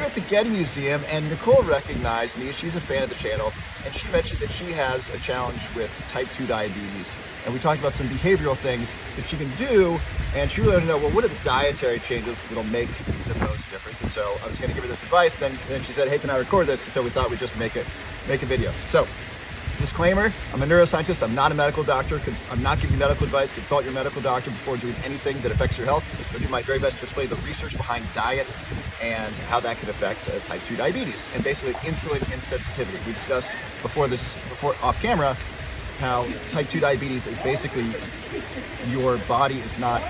at the Getty Museum, and Nicole recognized me. She's a fan of the channel, and she mentioned that she has a challenge with type 2 diabetes. And we talked about some behavioral things that she can do, and she really wanted to know, well, what are the dietary changes that'll make the most difference? And so I was going to give her this advice. Then she said, hey, can I record this? So we thought we'd just make a video. So, disclaimer, I'm a neuroscientist. I'm not a medical doctor. I'm not giving you medical advice. Consult your medical doctor before doing anything that affects your health. I'll do my very best to explain the research behind diet and how that can affect type 2 diabetes and basically insulin insensitivity. We discussed before off camera how type 2 diabetes is basically your body is not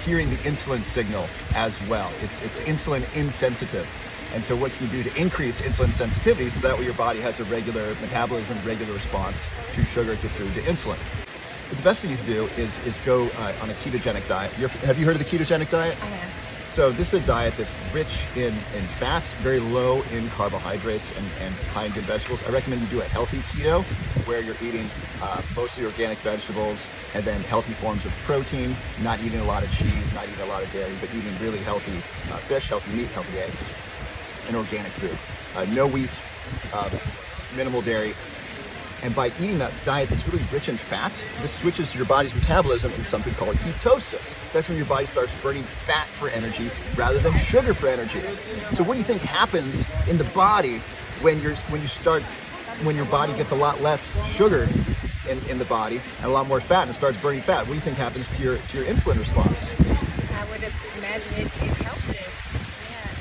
hearing the insulin signal as well. It's insulin insensitive. And so what can you do to increase insulin sensitivity so that way your body has a regular metabolism, regular response to sugar, to food, to insulin? But the best thing you can do is go on a ketogenic diet. Have you heard of the ketogenic diet? I have. So this is a diet that's rich in fats, very low in carbohydrates, and high in good vegetables. I recommend you do a healthy keto where you're eating mostly organic vegetables and then healthy forms of protein, not eating a lot of cheese, not eating a lot of dairy, but eating really healthy fish, healthy meat, healthy eggs, and organic food. No wheat, minimal dairy. And by eating that diet that's really rich in fat, this switches your body's metabolism into something called ketosis. That's when your body starts burning fat for energy rather than sugar for energy. So what do you think happens in the body when your body gets a lot less sugar in the body and a lot more fat and starts burning fat? What do you think happens to your insulin response? I would imagine it helps it.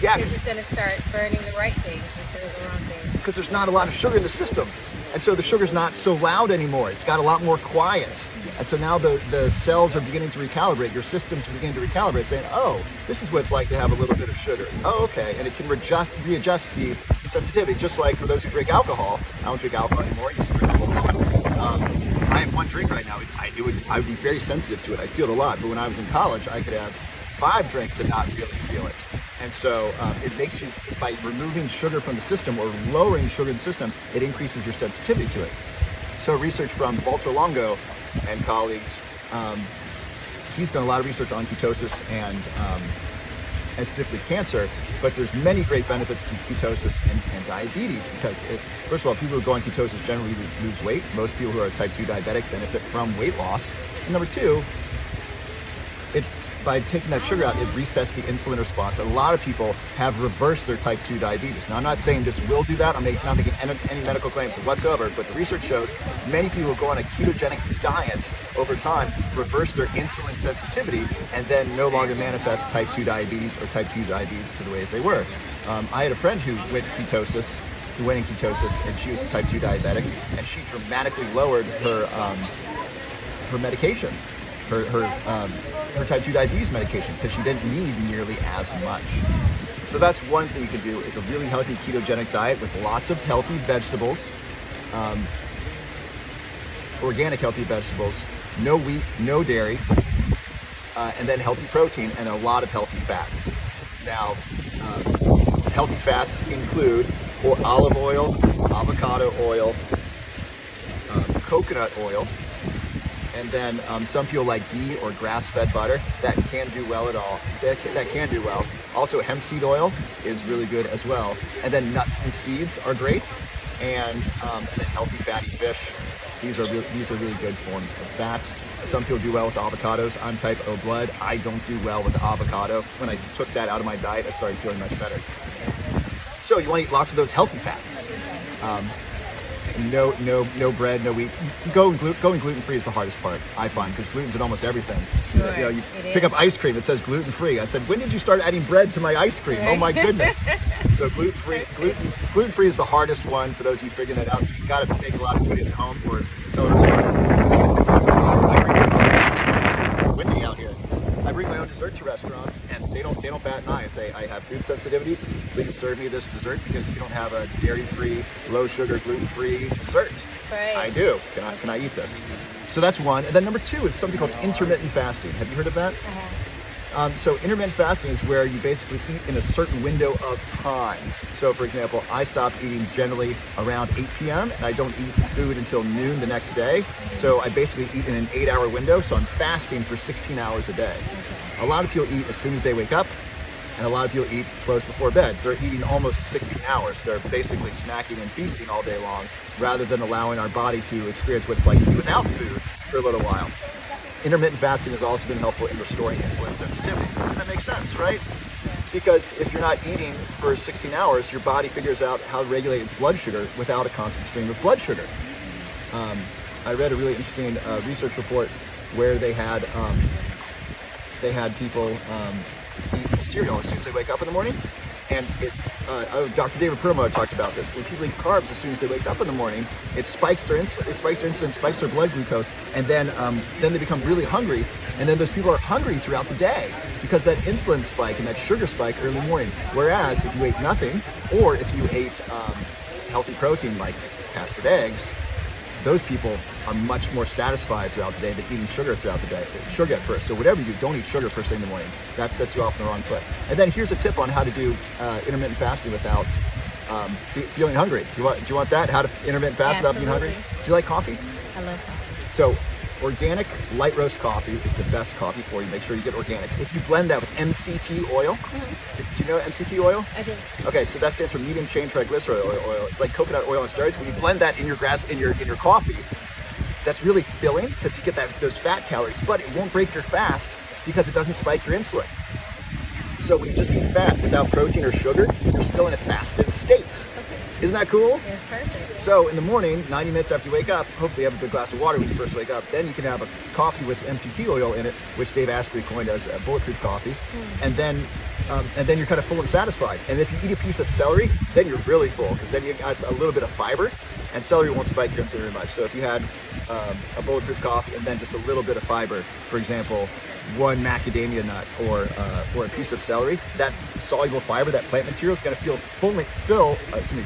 Yeah, because it's going to start burning the right things instead of the wrong things. Because there's not a lot of sugar in the system. And so the sugar's not so loud anymore. It's got a lot more quiet. And so now the cells are beginning to recalibrate. Your systems are beginning to recalibrate, saying, oh, this is what it's like to have a little bit of sugar. Oh, okay. And it can readjust the sensitivity, just like for those who drink alcohol. I don't drink alcohol anymore. I used to drink a whole lot. I have one drink right now. I would be very sensitive to it. I feel it a lot. But when I was in college, I could have 5 drinks and not really feel it. And so it makes you, by removing sugar from the system or lowering sugar in the system, it increases your sensitivity to it. So research from Walter Longo and colleagues, he's done a lot of research on ketosis and specifically cancer, but there's many great benefits to ketosis and diabetes because, first of all, people who go on ketosis generally lose weight. Most people who are type 2 diabetic benefit from weight loss. And number 2, by taking that sugar out, it resets the insulin response. A lot of people have reversed their type 2 diabetes. Now, I'm not saying this will do that. I'm not making any medical claims whatsoever, but the research shows many people who go on a ketogenic diet over time reverse their insulin sensitivity and then no longer manifest type 2 diabetes or type 2 diabetes to the way that they were. I had a friend who went in ketosis, and she was a type 2 diabetic, and she dramatically lowered her medication. Her type 2 diabetes medication because she didn't need nearly as much. So that's one thing you can do is a really healthy ketogenic diet with lots of healthy vegetables, organic healthy vegetables, no wheat, no dairy, and then healthy protein and a lot of healthy fats. Now, healthy fats include olive oil, avocado oil, coconut oil, and then some people like ghee or grass-fed butter. That can do well at all. That can do well. Also, hemp seed oil is really good as well. And then nuts and seeds are great. And then healthy fatty fish. These are really good forms of fat. Some people do well with avocados. I'm type O blood. I don't do well with the avocado. When I took that out of my diet, I started feeling much better. So you want to eat lots of those healthy fats. No bread, no wheat. Going gluten-free is the hardest part, I find, because gluten's in almost everything. Sure, you pick up ice cream, it says gluten-free. I said, when did you start adding bread to my ice cream? Right. Oh my goodness. So gluten-free is the hardest one for those of you figuring that out. So you've got to make a lot of food at home or windy out here. I bring my own dessert to restaurants, and they don't bat an eye. I say, I have food sensitivities. Please serve me this dessert because you don't have a dairy-free, low-sugar, gluten-free dessert. Right. I do. Can I eat this? So that's one. And then number 2 is something called intermittent fasting. Have you heard of that? I have. So intermittent fasting is where you basically eat in a certain window of time. So for example, I stop eating generally around 8 p.m. and I don't eat food until noon the next day. So I basically eat in an 8-hour window. So I'm fasting for 16 hours a day. A lot of people eat as soon as they wake up. And a lot of people eat close before bed. They're eating almost 16 hours. They're basically snacking and feasting all day long rather than allowing our body to experience what it's like to be without food for a little while. Intermittent fasting has also been helpful in restoring insulin sensitivity. And that makes sense, right? Because if you're not eating for 16 hours, your body figures out how to regulate its blood sugar without a constant stream of blood sugar. I read a really interesting research report where they had people eat cereal as soon as they wake up in the morning, and Dr. David Perlmutter talked about this. When people eat carbs as soon as they wake up in the morning, it spikes their insulin, spikes their blood glucose, and then they become really hungry, and then those people are hungry throughout the day because that insulin spike and that sugar spike early morning. Whereas if you ate nothing, or if you ate healthy protein like pastured eggs, those people are much more satisfied throughout the day than eating sugar throughout the day. Sugar at first. So whatever you do, don't eat sugar first thing in the morning. That sets you off on the wrong foot. And then here's a tip on how to do intermittent fasting without feeling hungry. Do you want that? How to intermittent fast without being hungry? Do you like coffee? I love coffee. So organic light roast coffee is the best coffee for you. Make sure you get organic. If you blend that with MCT oil, do you know MCT oil? I do. Okay, so that stands for medium chain triglyceride oil. It's like coconut oil on steroids. When you blend that in your coffee, that's really filling because you get those fat calories, but it won't break your fast because it doesn't spike your insulin. So when you just eat fat without protein or sugar, you're still in a fasted state. Isn't that cool? It's perfect. So in the morning, 90 minutes after you wake up, hopefully you have a good glass of water when you first wake up. Then you can have a coffee with MCT oil in it, which Dave Asprey coined as a bulletproof coffee. And then you're kind of full and satisfied. And if you eat a piece of celery, then you're really full because then you got a little bit of fiber, and celery won't spike your insulin very much. So if you had a bulletproof coffee and then just a little bit of fiber, for example, one macadamia nut or a piece of celery, that soluble fiber, that plant material, is going to feel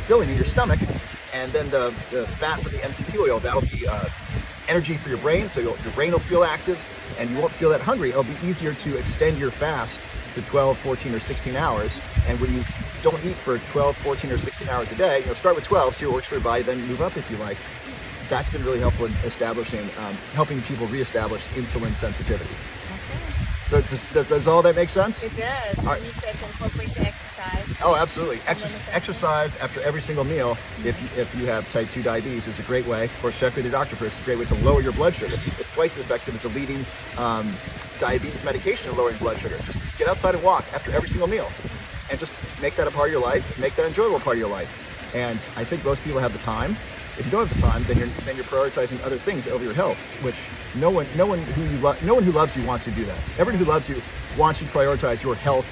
filling in your stomach, and then the fat from the MCT oil, that'll be energy for your brain, so your brain will feel active and you won't feel that hungry. It'll be easier to extend your fast to 12, 14, or 16 hours. And when you don't eat for 12, 14, or 16 hours a day, start with 12, see what works for your body, then move up if you like. That's been really helpful in establishing, helping people reestablish insulin sensitivity. So does all that make sense? It does. And you said to incorporate the exercise. Oh, absolutely. Exercise after every single meal, if you have type 2 diabetes, is a great way. Of course, check with your doctor first. It's a great way to lower your blood sugar. It's twice as effective as a leading diabetes medication in lowering blood sugar. Just get outside and walk after every single meal, and just make that a part of your life. Make that an enjoyable part of your life. And I think most people have the time. If you don't have the time, then you're prioritizing other things over your health, which no one who loves you wants to do that. Everyone who loves you wants you to prioritize your health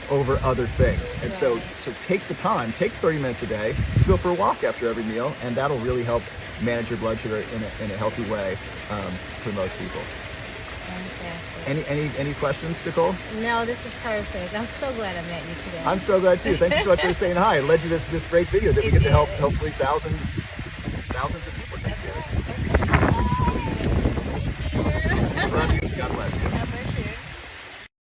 over other things. And so take the time, take 30 minutes a day to go for a walk after every meal, and that'll really help manage your blood sugar in a healthy way for most people. Fantastic. Any questions, Nicole? No, this was perfect. I'm so glad I met you today. I'm so glad too. Thank you so much for saying hi. It led to this great video that we get to help hopefully thousands of people. That's right. Love you. God bless you. God bless you.